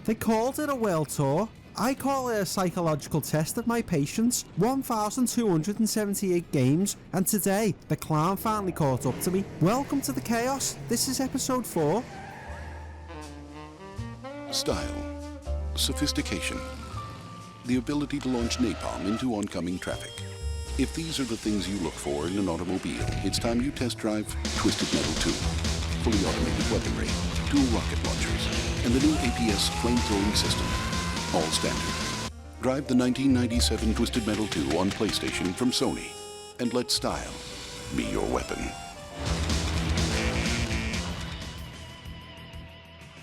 They called it a world tour. I call it a psychological test of my patience. 1,278 games, and today the clown finally caught up to me. Welcome to the chaos. This is episode 4. Style, sophistication, the ability to launch napalm into oncoming traffic. If these are the things you look for in an automobile, it's time you test drive Twisted Metal 2. Fully automated weaponry, dual rocket launchers, and the new APS flamethrowing system. All standard. Drive the 1997 Twisted Metal 2 on PlayStation from Sony, and let style be your weapon.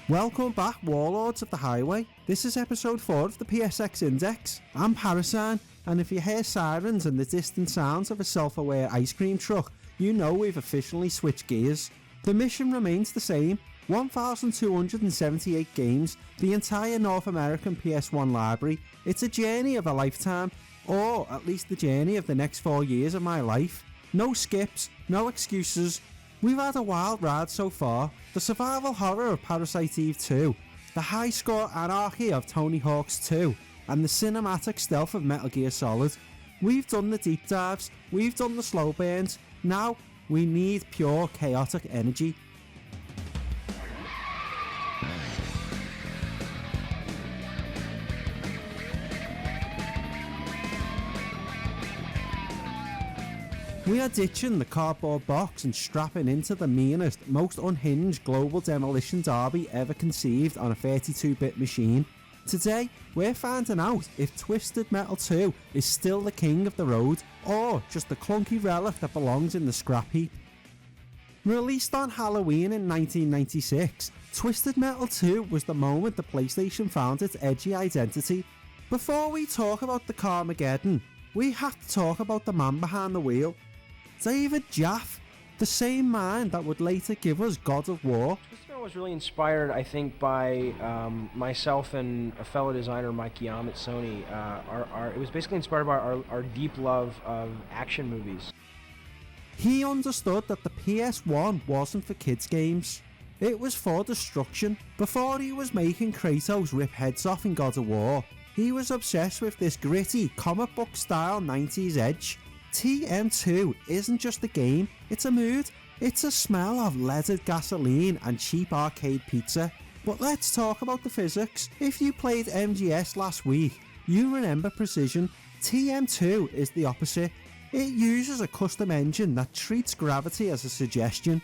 Welcome back, Warlords of the Highway. This is episode 4 of the PSX Index. I'm Parasine, and if you hear sirens and the distant sounds of a self-aware ice cream truck, you know we've officially switched gears. The mission remains the same: 1,278 games, the entire North American PS1 library. It's a journey of a lifetime, or at least the journey of the next 4 years of my life. No skips, no excuses. We've had a wild ride so far. The survival horror of Parasite Eve 2, the high score anarchy of Tony Hawk's 2, and the cinematic stealth of Metal Gear Solid. We've done the deep dives, we've done the slow burns, now we need pure chaotic energy. We are ditching the cardboard box and strapping into the meanest, most unhinged global demolition derby ever conceived on a 32-bit machine. Today, we're finding out if Twisted Metal 2 is still the king of the road, or just a clunky relic that belongs in the scrap heap. Released on Halloween in 1996, Twisted Metal 2 was the moment the PlayStation found its edgy identity. Before we talk about the Carmageddon, we have to talk about the man behind the wheel. David Jaffe, the same mind that would later give us God of War. Twisted was really inspired, I think, by myself and a fellow designer, Mike Yam at Sony. It was basically inspired by our deep love of action movies. He understood that the PS1 wasn't for kids' games. It was for destruction. Before he was making Kratos rip heads off in God of War, he was obsessed with this gritty, comic book style 90s edge. TM2 isn't just a game, it's a mood. It's a smell of leaded gasoline and cheap arcade pizza. But let's talk about the physics. If you played MGS last week, you remember precision. TM2 is the opposite. It uses a custom engine that treats gravity as a suggestion.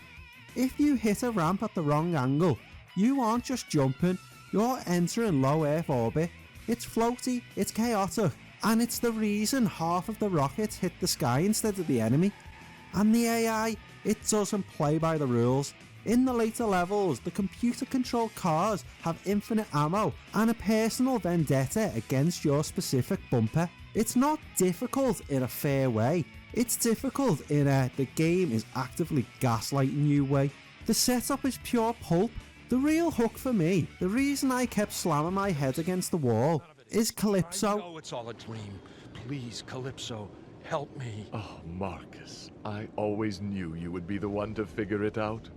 If you hit a ramp at the wrong angle, you aren't just jumping, you're entering low Earth orbit. It's floaty, it's chaotic, and it's the reason half of the rockets hit the sky instead of the enemy. And the AI, it doesn't play by the rules. In the later levels, the computer-controlled cars have infinite ammo and a personal vendetta against your specific bumper. It's not difficult in a fair way, it's difficult in a the game is actively gaslighting you way. The setup is pure pulp. The real hook for me, the reason I kept slamming my head against the wall, is Calypso. I know it's all a dream. Please, Calypso, help me. Oh, Marcus, I always knew you would be the one to figure it out.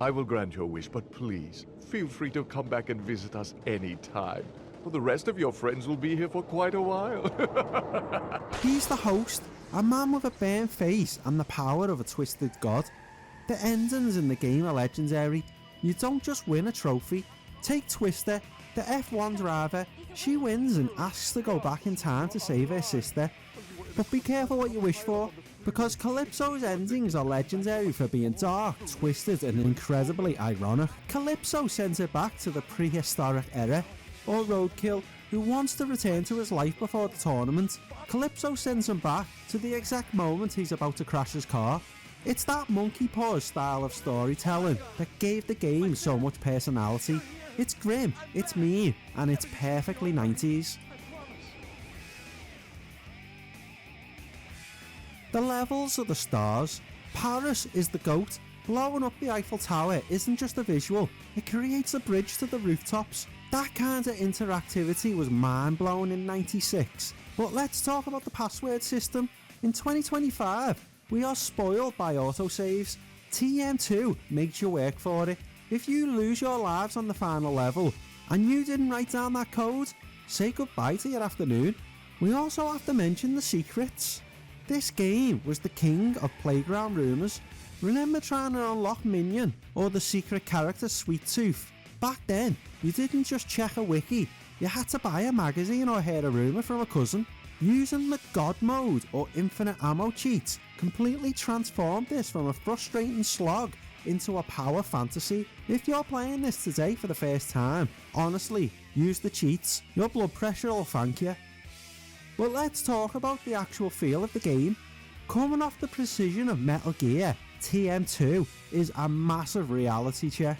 I will grant your wish, but please, feel free to come back and visit us anytime. Well, the rest of your friends will be here for quite a while. He's the host, a man with a burnt face and the power of a twisted god. The endings in the game are legendary. You don't just win a trophy. Take Twister, the F1 driver. She wins and asks to go back in time to save her sister. But be careful what you wish for, because Calypso's endings are legendary for being dark, twisted and incredibly ironic. Calypso sends her back to the prehistoric era, or Roadkill, who wants to return to his life before the tournament. Calypso sends him back to the exact moment he's about to crash his car. It's that monkey paw style of storytelling that gave the game so much personality. It's grim, it's mean, and it's perfectly 90s. The levels are the stars. Paris is the goat. Blowing up the Eiffel Tower isn't just a visual, it creates a bridge to the rooftops. That kind of interactivity was mind-blowing in 96. But let's talk about the password system. In 2025, we are spoiled by autosaves. TM2 makes you work for it. If you lose your lives on the final level and you didn't write down that code, say goodbye to your afternoon. We also have to mention the secrets. This game was the king of playground rumours. Remember trying to unlock Minion or the secret character Sweet Tooth? Back then, you didn't just check a wiki, you had to buy a magazine or hear a rumour from a cousin. Using the God mode or infinite ammo cheats completely transformed this from a frustrating slog into a power fantasy. If you're playing this today for the first time, honestly, use the cheats. Your blood pressure will thank you. But let's talk about the actual feel of the game. Coming off the precision of Metal Gear, TM2 is a massive reality check.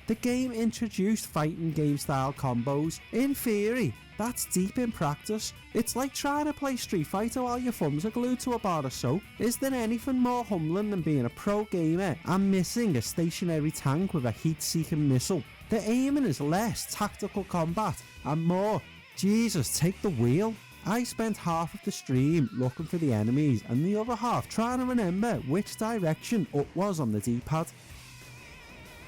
The game introduced fighting game style combos. In theory, that's deep in practice. It's like trying to play Street Fighter while your thumbs are glued to a bar of soap. Is there anything more humbling than being a pro gamer and missing a stationary tank with a heat-seeking missile? The aiming is less tactical combat and more, Jesus, take the wheel. I spent half of the stream looking for the enemies and the other half trying to remember which direction up was on the D-pad.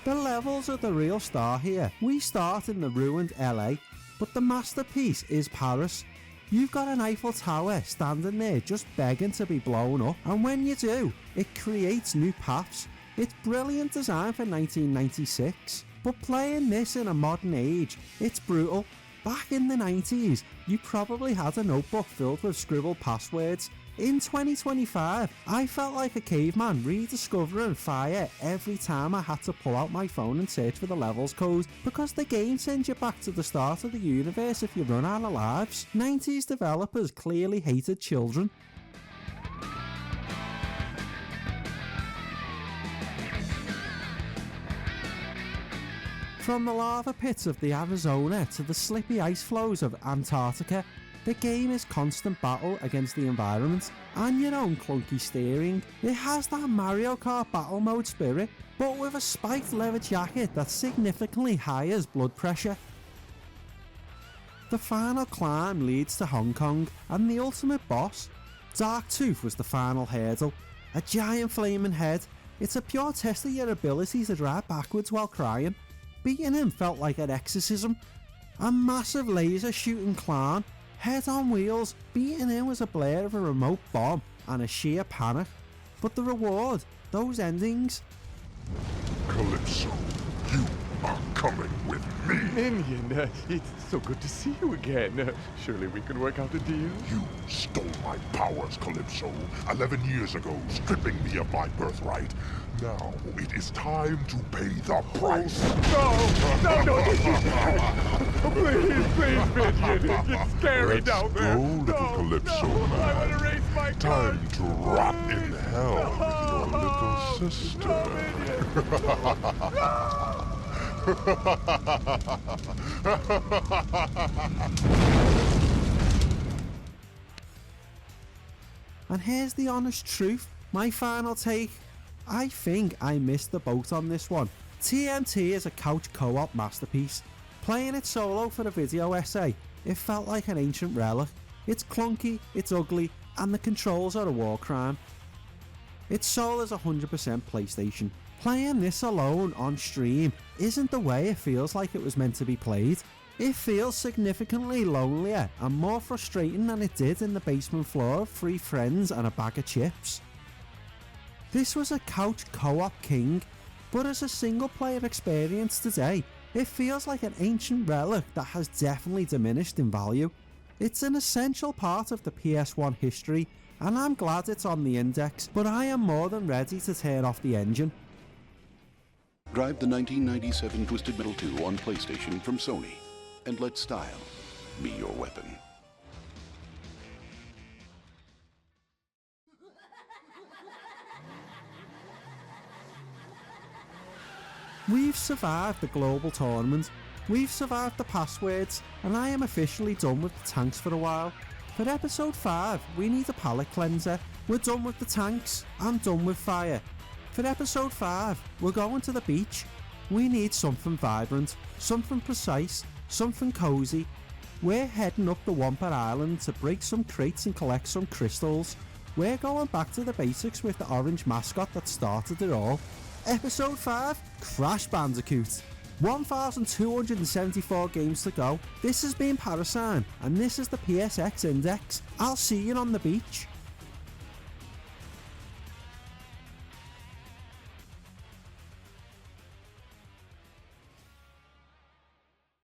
The levels are the real star here. We start in the ruined LA, but the masterpiece is Paris. You've got an Eiffel Tower standing there just begging to be blown up, and when you do, it creates new paths. It's brilliant design for 1996, but playing this in a modern age, it's brutal. Back in the 90s, you probably had a notebook filled with scribbled passwords. In 2025, I felt like a caveman rediscovering fire every time I had to pull out my phone and search for the levels code, because the game sends you back to the start of the universe if you run out of lives. 90s developers clearly hated children. From the lava pits of the Arizona to the slippy ice flows of Antarctica, the game is constant battle against the environment and your own clunky steering. It has that Mario Kart battle mode spirit, but with a spiked leather jacket that significantly higher blood pressure. The final climb leads to Hong Kong, and the ultimate boss, Dark Tooth, was the final hurdle. A giant flaming head. It's a pure test of your ability to drive backwards while crying. Beating him felt like an exorcism. A massive laser shooting clown, head on wheels. Beating him was a blare of a remote bomb and a sheer panic. But the reward, those endings. Calypso, you are coming with me. Minion, it's so good to see you again. Surely we can work out a deal? You stole my powers, Calypso, 11 years ago, stripping me of my birthright. Now it is time to pay the price. No, please, Minion. It's scary Let's down there. go, little Calypso, I man. want to raise my card. Time to rot in hell with your little sister. And here's the honest truth, my final take. I think I missed the boat on this one. TMT is a couch co-op masterpiece. Playing it solo for a video essay, it felt like an ancient relic. It's clunky, it's ugly, and the controls are a war crime. Its soul is 100% PlayStation. Playing this alone on stream isn't the way it feels like it was meant to be played. It feels significantly lonelier and more frustrating than it did in the basement floor of 3 friends and a bag of chips. This was a couch co-op king, but as a single player experience today, it feels like an ancient relic that has definitely diminished in value. It's an essential part of the PS1 history, and I'm glad it's on the index, but I am more than ready to turn off the engine. Drive the 1997 Twisted Metal 2 on PlayStation from Sony, and let style be your weapon. We've survived the global tournament, we've survived the passwords, and I am officially done with the tanks for a while. For episode 5, we need a palate cleanser. We're done with the tanks, I'm done with fire. For episode 5, we're going to the beach. We need something vibrant, something precise, something cozy. We're heading up the Wampa Island to break some crates and collect some crystals. We're going back to the basics with the orange mascot that started it all. Episode 5, Crash Bandicoot. 1,274 games to go. This has been Parasine, and this is the PSX Index. I'll see you on the beach.